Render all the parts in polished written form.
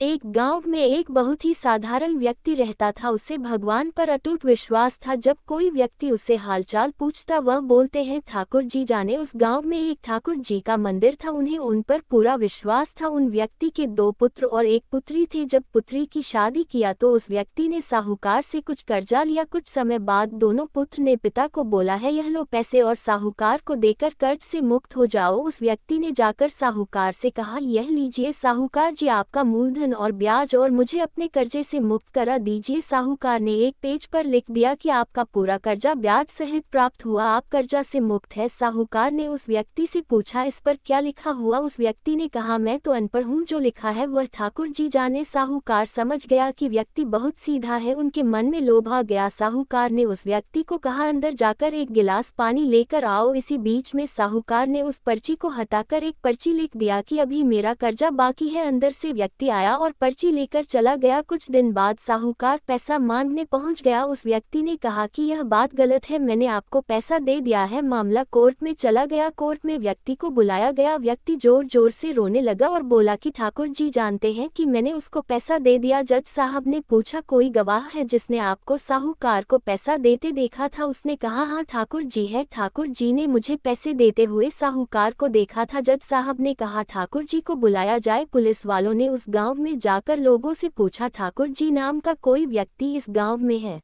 एक गांव में एक बहुत ही साधारण व्यक्ति रहता था। उसे भगवान पर अटूट विश्वास था। जब कोई व्यक्ति उससे हालचाल पूछता वह बोलते हैं ठाकुर जी जाने। उस गांव में एक ठाकुर जी का मंदिर था। उन्हें उन पर पूरा विश्वास था। उन व्यक्ति के 2 पुत्र और 1 पुत्री थे। जब पुत्री की शादी किया तो उस व्यक्ति ने साहूकार से कुछ कर्जा लिया। कुछ समय बाद दोनों पुत्र ने पिता को बोला है यह लो पैसे और साहूकार को देकर कर्ज से मुक्त हो जाओ। उस व्यक्ति ने जाकर साहूकार से कहा यह लीजिए साहूकार जी आपका मूलधन और ब्याज और मुझे अपने कर्जे से मुक्त करा दीजिए। साहूकार ने एक पेज पर लिख दिया कि आपका पूरा कर्जा ब्याज सहित प्राप्त हुआ, आप कर्जा से मुक्त है। साहूकार ने उस व्यक्ति से पूछा इस पर क्या लिखा हुआ। उस व्यक्ति ने कहा मैं तो अनपढ़ हूँ, जो लिखा है वह ठाकुर जी जाने। साहूकार समझ गया कि व्यक्ति बहुत सीधा है। उनके मन में लोभ आ गया। साहूकार ने उस व्यक्ति को कहा अंदर जाकर एक गिलास पानी लेकर आओ। इसी बीच में साहूकार ने उस पर्ची को हटाकर एक पर्ची लिख दिया कि अभी मेरा कर्जा बाकी है। अंदर से व्यक्ति आया और पर्ची लेकर चला गया। कुछ दिन बाद साहूकार पैसा मांगने पहुंच गया। उस व्यक्ति ने कहा कि यह बात गलत है, मैंने आपको पैसा दे दिया है। मामला कोर्ट में चला गया। कोर्ट में व्यक्ति को बुलाया गया। व्यक्ति जोर जोर से रोने लगा और बोला कि ठाकुर जी जानते हैं कि मैंने उसको पैसा दे दिया। जज साहब ने पूछा कोई गवाह है जिसने आपको साहूकार को पैसा देते देखा था। उसने कहा हाँ ठाकुर जी है, ठाकुर जी ने मुझे पैसे देते हुए साहूकार को देखा था। जज साहब ने कहा ठाकुर जी को बुलाया जाए। पुलिस वालों ने उस गांव में जाकर लोगों से पूछा ठाकुर जी नाम का कोई व्यक्ति इस गांव में है?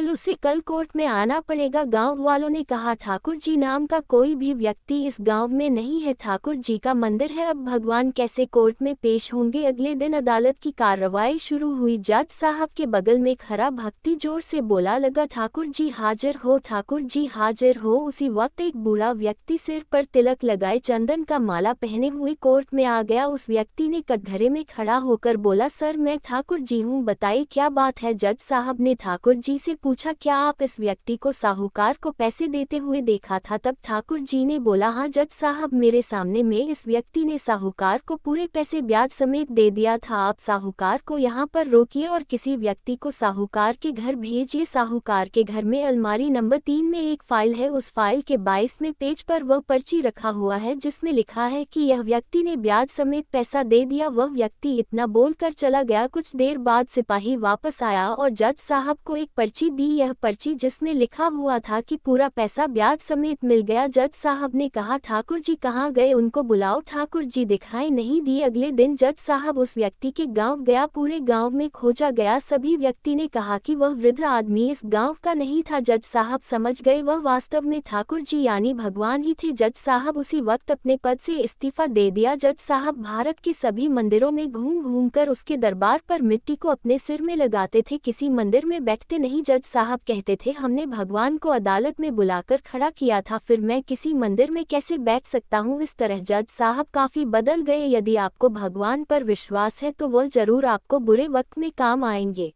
उसे कल कोर्ट में आना पड़ेगा। गांव वालों ने कहा ठाकुर जी नाम का कोई भी व्यक्ति इस गांव में नहीं है, ठाकुर जी का मंदिर है, अब भगवान कैसे कोर्ट में पेश होंगे। अगले दिन अदालत की कार्रवाई शुरू हुई। जज साहब के बगल में खड़ा भक्ति जोर से बोला लगा ठाकुर जी हाजिर हो, ठाकुर जी हाजिर हो। उसी वक्त एक बूढ़ा व्यक्ति सिर पर तिलक लगाए चंदन का माला पहने हुए कोर्ट में आ गया। उस व्यक्ति ने कटघरे में खड़ा होकर बोला सर मैं ठाकुर जी हूँ, बताइए क्या बात है। जज साहब ने ठाकुर जी से पूछा क्या आप इस व्यक्ति को साहूकार को पैसे देते हुए देखा था? तब ठाकुर जी ने बोला हाँ जज साहब, मेरे सामने में इस व्यक्ति ने साहूकार को पूरे पैसे ब्याज समेत दे दिया था। आप साहूकार को यहाँ पर रोकिए और किसी व्यक्ति को साहूकार के घर भेजिए। साहूकार के घर में अलमारी नंबर 3 में एक फाइल है। उस फाइल के 22वें पेज पर वह पर्ची रखा हुआ है जिसमें लिखा है कि यह व्यक्ति ने ब्याज समेत पैसा दे दिया। वह व्यक्ति इतना बोलकर चला गया। कुछ देर बाद सिपाही वापस आया और जज साहब को एक पर्ची दी। यह पर्ची जिसमें लिखा हुआ था कि पूरा पैसा ब्याज समेत मिल गया। जज साहब ने कहा ठाकुर जी कहाँ गए, उनको बुलाओ। ठाकुर जी दिखाई नहीं दिए। अगले दिन जज साहब उस व्यक्ति के गांव गया। पूरे गांव में खोजा गया। सभी व्यक्ति ने कहा कि वह वृद्ध आदमी इस गांव का नहीं था। जज साहब समझ गए वह वास्तव में ठाकुर जी यानी भगवान ही थे। जज साहब उसी वक्त अपने पद से इस्तीफा दे दिया। जज साहब भारत के सभी मंदिरों में घूम घूम कर उसके दरबार पर मिट्टी को अपने सिर में लगाते थे, किसी मंदिर में बैठते नहीं। जज साहब कहते थे हमने भगवान को अदालत में बुलाकर खड़ा किया था, फिर मैं किसी मंदिर में कैसे बैठ सकता हूँ। इस तरह जज साहब काफी बदल गए। यदि आपको भगवान पर विश्वास है तो वह जरूर आपको बुरे वक्त में काम आएंगे।